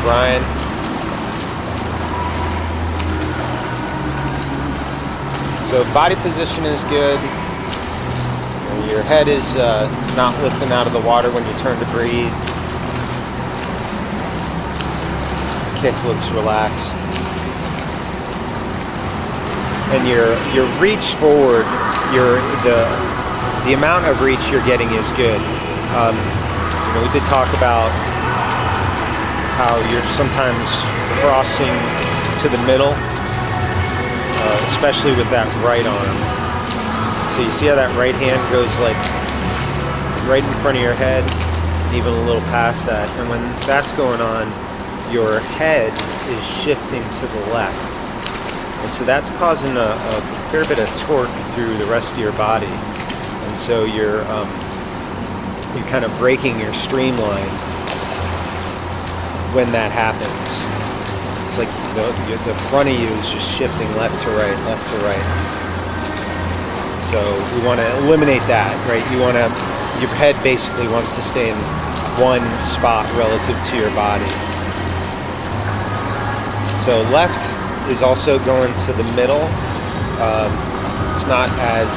Bryan. So body position is good. Your head is not lifting out of the water when you turn to breathe. Kick looks relaxed. And your reach forward, the amount of reach you're getting is good. We did talk about how you're sometimes crossing to the middle, especially with that right arm. So you see how that right hand goes like right in front of your head, even a little past that. And when that's going on, your head is shifting to the left. And so that's causing a fair bit of torque through the rest of your body. And so you're kind of breaking your streamline when that happens. It's like the front of you is just shifting left to right, left to right. So we want to eliminate that, right? Your head basically wants to stay in one spot relative to your body. So left is also going to the middle. It's not as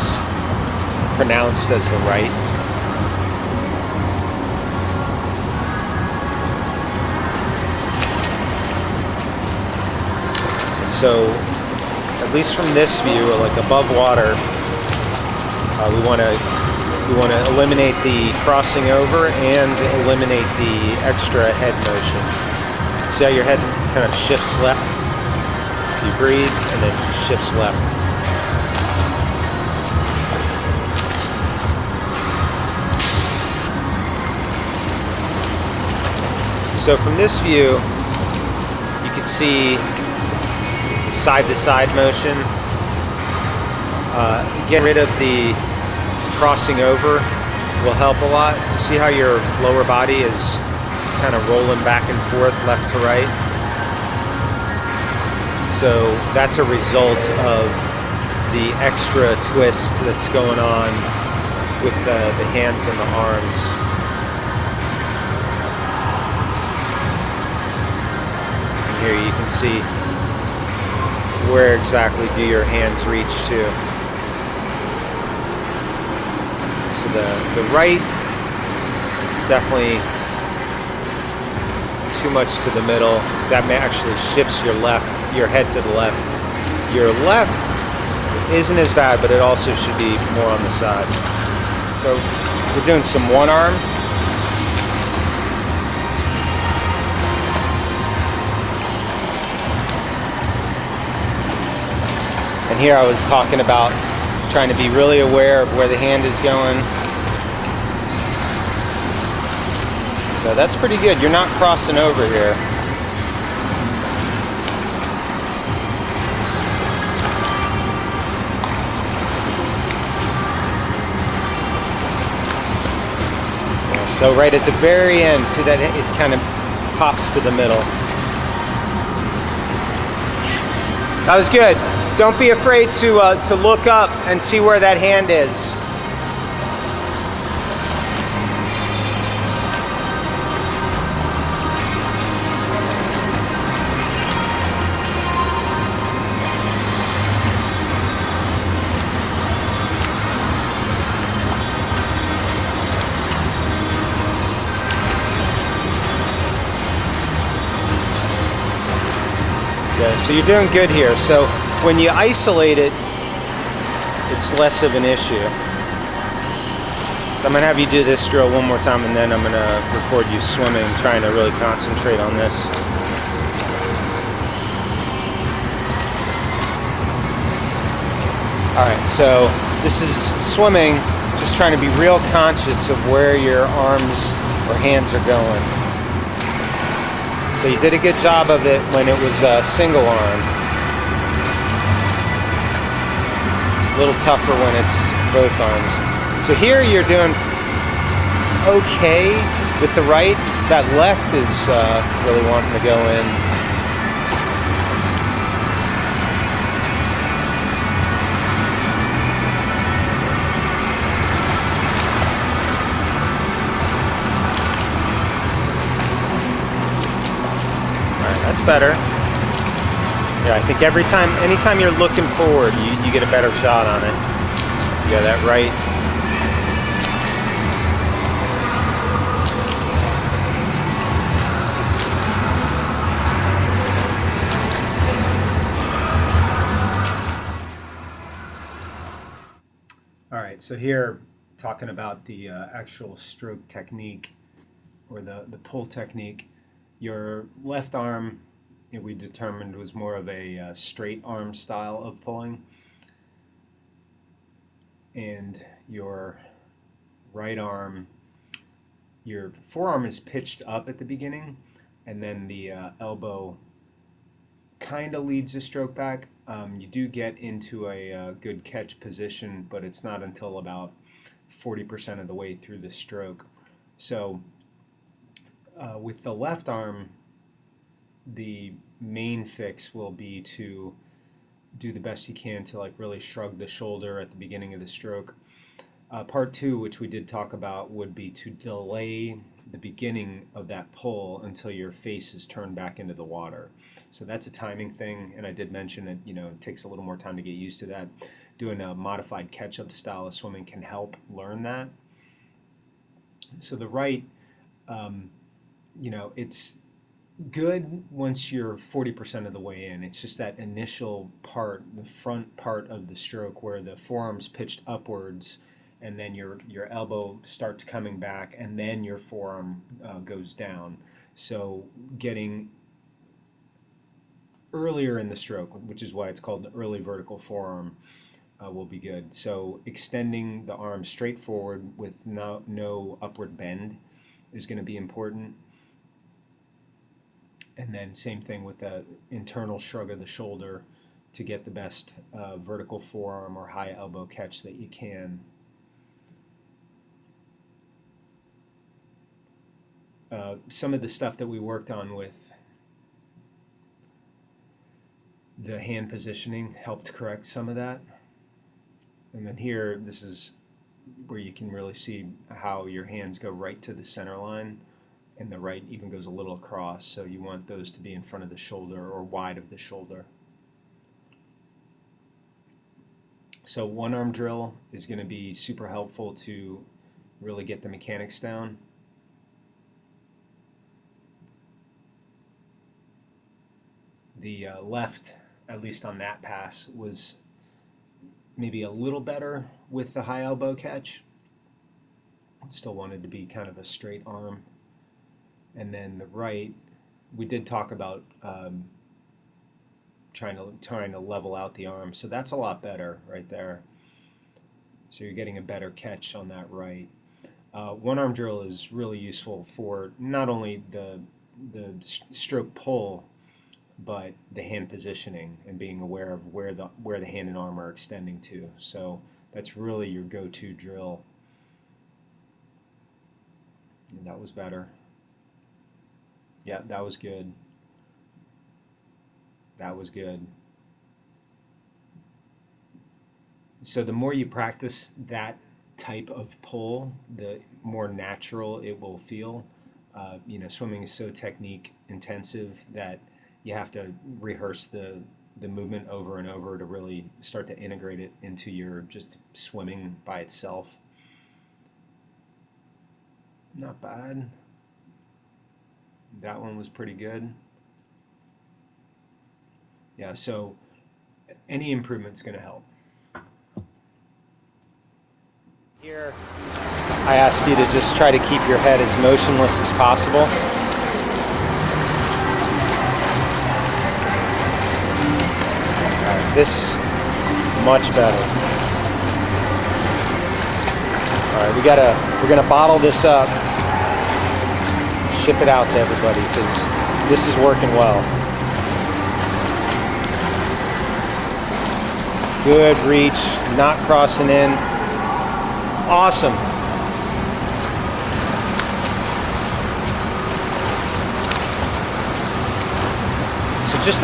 pronounced as the right. So, at least from this view, like above water, we want to eliminate the crossing over and eliminate the extra head motion. See how your head kind of shifts left? You breathe and then shifts left. So from this view, you can see side-to-side motion. Get rid of the crossing over will help a lot. See how your lower body is kind of rolling back and forth, left to right? So that's a result of the extra twist that's going on with the hands and the arms. And here you can see where exactly do your hands reach to. So the right is definitely too much to the middle. That may actually shifts your head to the left. Your left isn't as bad, but it also should be more on the side. So we're doing some one arm. And here I was talking about trying to be really aware of where the hand is going. So that's pretty good. You're not crossing over here. So right at the very end, see that it kind of pops to the middle. That was good. Don't be afraid to look up and see where that hand is. Good. So you're doing good here. So when you isolate it, it's less of an issue. So I'm going to have you do this drill one more time, and then I'm going to record you swimming, trying to really concentrate on this. Alright, so this is swimming, just trying to be real conscious of where your arms or hands are going. So you did a good job of it when it was a single arm. A little tougher when it's both arms. So here you're doing okay with the right. That left is really wanting to go in. better. Yeah, I think anytime you're looking forward, you get a better shot on it. You got that right. All right, so here talking about the actual stroke technique or the pull technique. Your left arm, we determined, was more of a straight arm style of pulling, and your right arm, your forearm is pitched up at the beginning, and then the elbow kind of leads the stroke back. You do get into a good catch position, but it's not until about 40% of the way through the stroke. So with the left arm, the main fix will be to do the best you can to like really shrug the shoulder at the beginning of the stroke. Part two, which we did talk about, would be to delay the beginning of that pull until your face is turned back into the water. So that's a timing thing, and I did mention that it takes a little more time to get used to that. Doing a modified catch-up style of swimming can help learn that. So the right, it's good once you're 40% of the way in. It's just that initial part, the front part of the stroke where the forearm's pitched upwards, and then your elbow starts coming back, and then your forearm goes down. So getting earlier in the stroke, which is why it's called the early vertical forearm, will be good. So extending the arm straight forward with no upward bend is going to be important. And then same thing with the internal shrug of the shoulder to get the best vertical forearm or high elbow catch that you can. Some of the stuff that we worked on with the hand positioning helped correct some of that. And then here, this is where you can really see how your hands go right to the center line, and the right even goes a little across, so you want those to be in front of the shoulder or wide of the shoulder. So one arm drill is going to be super helpful to really get the mechanics down. The left, at least on that pass, was maybe a little better with the high elbow catch. Still wanted to be kind of a straight arm. And then the right, we did talk about trying to level out the arm, so that's a lot better right there. So you're getting a better catch on that right. One arm drill is really useful for not only the stroke pull, but the hand positioning and being aware of where the hand and arm are extending to. So that's really your go-to drill. And that was better. Yeah, that was good. That was good. So the more you practice that type of pull, the more natural it will feel. Swimming is so technique intensive that you have to rehearse the movement over and over to really start to integrate it into your just swimming by itself. Not bad. That one was pretty good. Yeah, so any improvement's going to help. Here, I asked you to just try to keep your head as motionless as possible. This much better. All right, we're gonna bottle this up, ship it out to everybody because this is working well. Good reach, not crossing in. Awesome. Just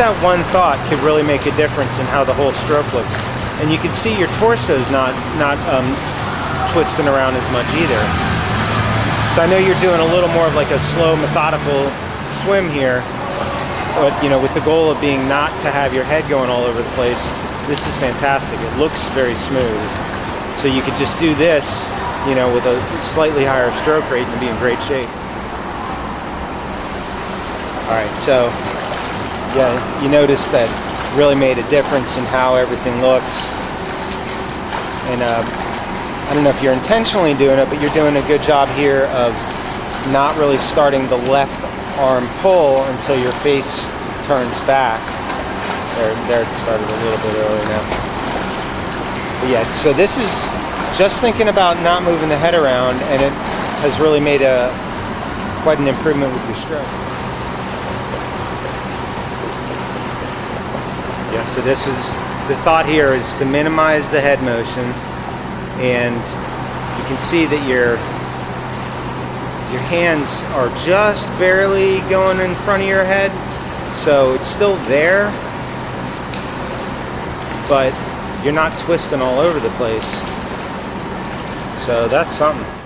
that one thought could really make a difference in how the whole stroke looks. And you can see your torso's not twisting around as much either. So I know you're doing a little more of like a slow, methodical swim here. But with the goal of being not to have your head going all over the place, this is fantastic. It looks very smooth. So you could just do this, with a slightly higher stroke rate and be in great shape. All right, so yeah, you notice that really made a difference in how everything looks. And I don't know if you're intentionally doing it, but you're doing a good job here of not really starting the left arm pull until your face turns back. There it started a little bit early now. But yeah, so this is just thinking about not moving the head around, and it has really made quite an improvement with your stroke. Yeah, so this is the thought here, is to minimize the head motion, and you can see that your hands are just barely going in front of your head, so it's still there, but you're not twisting all over the place. So that's something.